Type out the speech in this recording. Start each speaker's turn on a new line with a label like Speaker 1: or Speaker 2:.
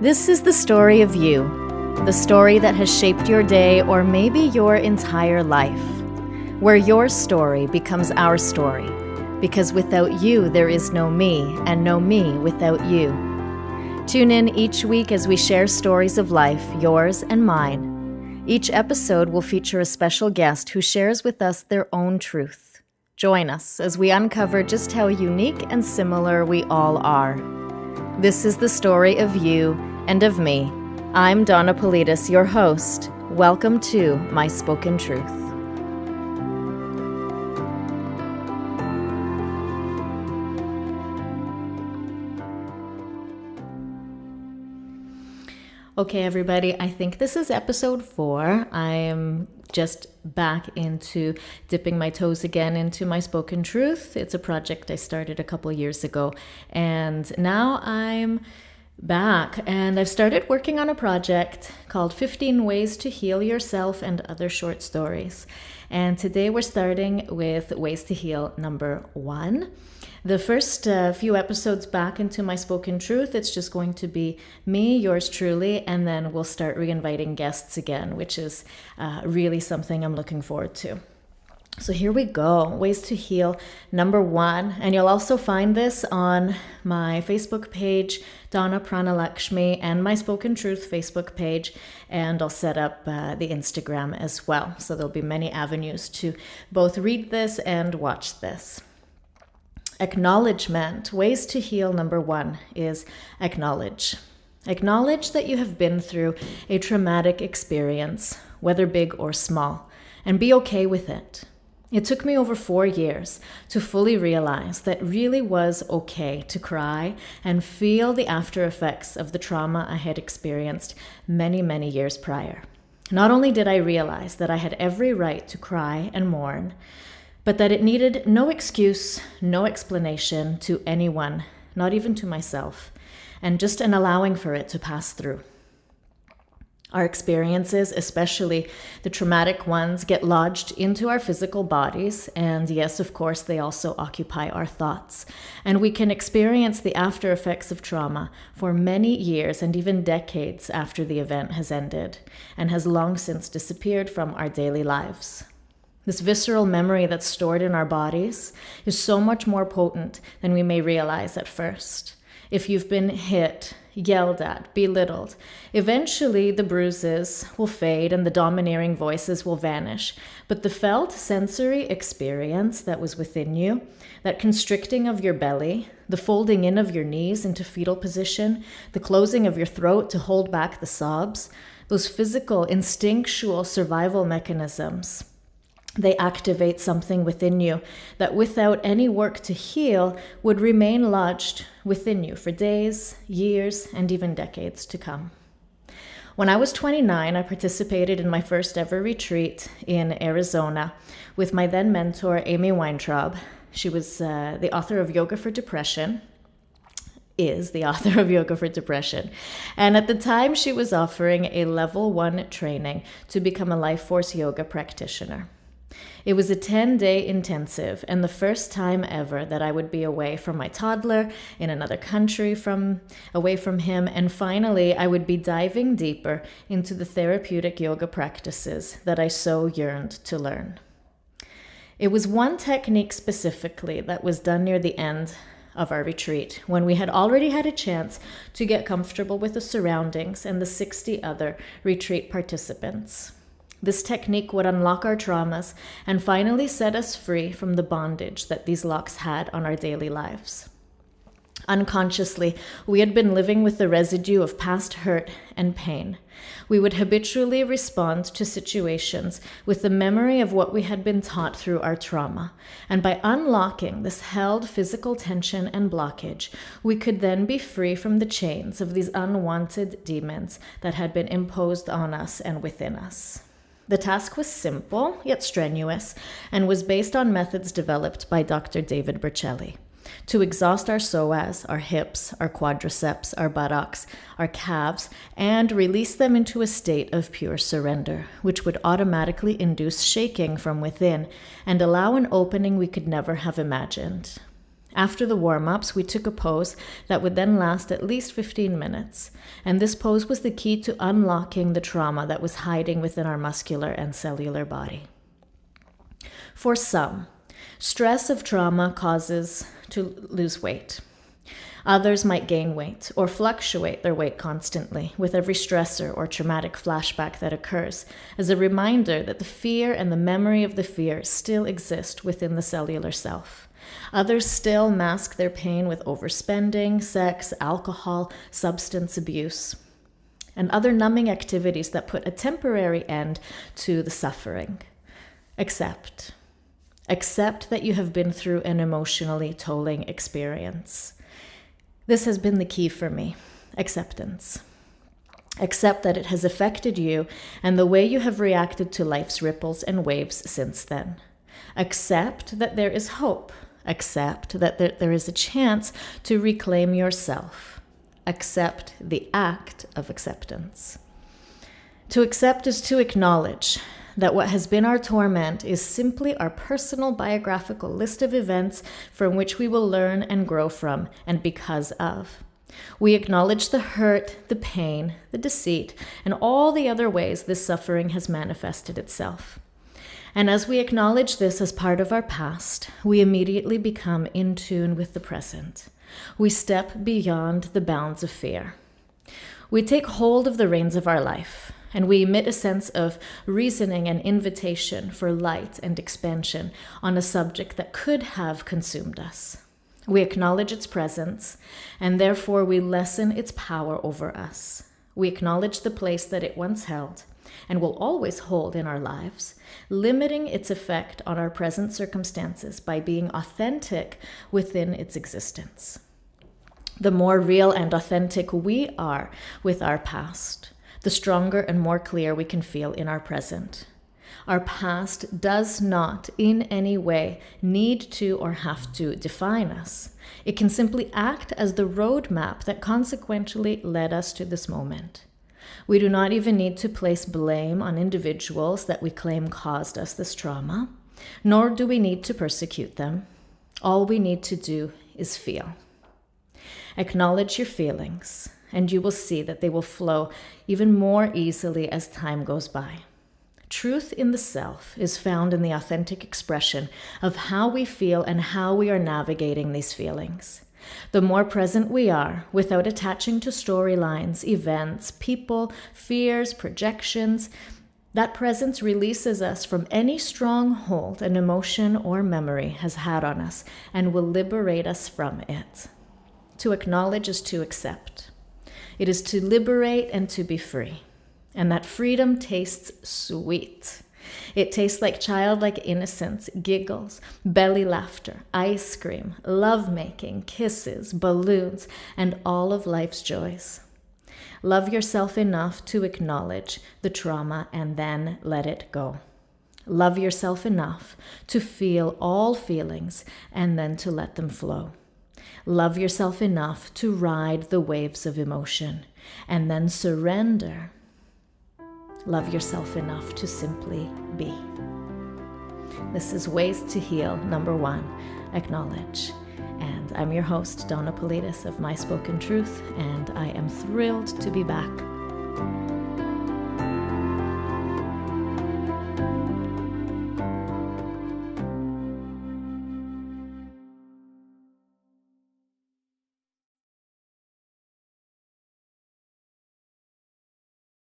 Speaker 1: This is the story of you, the story that has shaped your day or maybe your entire life, where your story becomes our story, because without you there is no me, and no me without you. Tune in each week as we share stories of life, yours and mine. Each episode will feature a special guest who shares with us their own truth. Join us as we uncover just how unique and similar we all are. This is the story of you and of me. I'm Donna Politis, your host. Welcome to My Spoken Truth. Okay, everybody, I think this is episode 4. I am just back into dipping my toes again into My Spoken Truth. It's a project I started a couple years ago, and now I'm back and I've started working on a project called 15 Ways to Heal Yourself and Other Short Stories. And today we're starting with Ways to Heal number 1. The first few episodes back into My Spoken Truth, it's just going to be me, yours truly, and then we'll start re-inviting guests again, which is really something I'm looking forward to. So here we go, Ways to Heal number 1. And you'll also find this on my Facebook page, Donna Pranalakshmi, and My Spoken Truth Facebook page. And I'll set up the Instagram as well. So there'll be many avenues to both read this and watch this. Acknowledgement. Ways to Heal number 1 is acknowledge. Acknowledge that you have been through a traumatic experience, whether big or small, and be okay with it. It took me over 4 years to fully realize that it really was okay to cry and feel the after effects of the trauma I had experienced many, many years prior. Not only did I realize that I had every right to cry and mourn, but that it needed no excuse, no explanation to anyone, not even to myself, and just an allowing for it to pass through. Our experiences, especially the traumatic ones, get lodged into our physical bodies, and yes, of course, they also occupy our thoughts. And we can experience the after effects of trauma for many years and even decades after the event has ended and has long since disappeared from our daily lives. This visceral memory that's stored in our bodies is so much more potent than we may realize at first. If you've been hit, yelled at, belittled, eventually the bruises will fade and the domineering voices will vanish. But the felt sensory experience that was within you, that constricting of your belly, the folding in of your knees into fetal position, the closing of your throat to hold back the sobs, those physical, instinctual survival mechanisms, they activate something within you that without any work to heal would remain lodged within you for days, years, and even decades to come. When I was 29, I participated in my first ever retreat in Arizona with my then mentor, Amy Weintraub. She was the author of Yoga for Depression, is the author of Yoga for Depression. And at the time, she was offering a level 1 training to become a life force yoga practitioner. It was a 10-day intensive and the first time ever that I would be away from my toddler, in another country away from him, and finally I would be diving deeper into the therapeutic yoga practices that I so yearned to learn. It was one technique specifically that was done near the end of our retreat, when we had already had a chance to get comfortable with the surroundings and the 60 other retreat participants. This technique would unlock our traumas and finally set us free from the bondage that these locks had on our daily lives. Unconsciously, we had been living with the residue of past hurt and pain. We would habitually respond to situations with the memory of what we had been taught through our trauma. And by unlocking this held physical tension and blockage, we could then be free from the chains of these unwanted demons that had been imposed on us and within us. The task was simple, yet strenuous, and was based on methods developed by Dr. David Berceli. To exhaust our psoas, our hips, our quadriceps, our buttocks, our calves, and release them into a state of pure surrender, which would automatically induce shaking from within and allow an opening we could never have imagined. After the warm-ups, we took a pose that would then last at least 15 minutes, and this pose was the key to unlocking the trauma that was hiding within our muscular and cellular body. For some, stress of trauma causes to lose weight. Others might gain weight or fluctuate their weight constantly with every stressor or traumatic flashback that occurs, as a reminder that the fear and the memory of the fear still exist within the cellular self. Others still mask their pain with overspending, sex, alcohol, substance abuse, and other numbing activities that put a temporary end to the suffering. Accept that you have been through an emotionally tolling experience. This has been the key for me, acceptance. Accept that it has affected you and the way you have reacted to life's ripples and waves since then. Accept that there is hope. Accept that there is a chance to reclaim yourself. Accept the act of acceptance. To accept is to acknowledge that what has been our torment is simply our personal biographical list of events from which we will learn and grow from and because of. We acknowledge the hurt, the pain, the deceit, and all the other ways this suffering has manifested itself. And as we acknowledge this as part of our past, we immediately become in tune with the present. We step beyond the bounds of fear. We take hold of the reins of our life, and we emit a sense of reasoning and invitation for light and expansion on a subject that could have consumed us. We acknowledge its presence, and therefore we lessen its power over us. We acknowledge the place that it once held, and will always hold in our lives, limiting its effect on our present circumstances by being authentic within its existence. The more real and authentic we are with our past, the stronger and more clear we can feel in our present. Our past does not in any way need to or have to define us. It can simply act as the roadmap that consequentially led us to this moment. We do not even need to place blame on individuals that we claim caused us this trauma, nor do we need to persecute them. All we need to do is feel. Acknowledge your feelings, and you will see that they will flow even more easily as time goes by. Truth in the self is found in the authentic expression of how we feel and how we are navigating these feelings. The more present we are, without attaching to storylines, events, people, fears, projections, that presence releases us from any stronghold an emotion or memory has had on us and will liberate us from it. To acknowledge is to accept. It is to liberate and to be free. And that freedom tastes sweet. It tastes like childlike innocence, giggles, belly laughter, ice cream, lovemaking, kisses, balloons, and all of life's joys. Love yourself enough to acknowledge the trauma and then let it go. Love yourself enough to feel all feelings and then to let them flow. Love yourself enough to ride the waves of emotion and then surrender. Love yourself enough to simply be. This is Ways to Heal number 1, Acknowledge. And I'm your host, Donna Politis of My Spoken Truth, and I am thrilled to be back.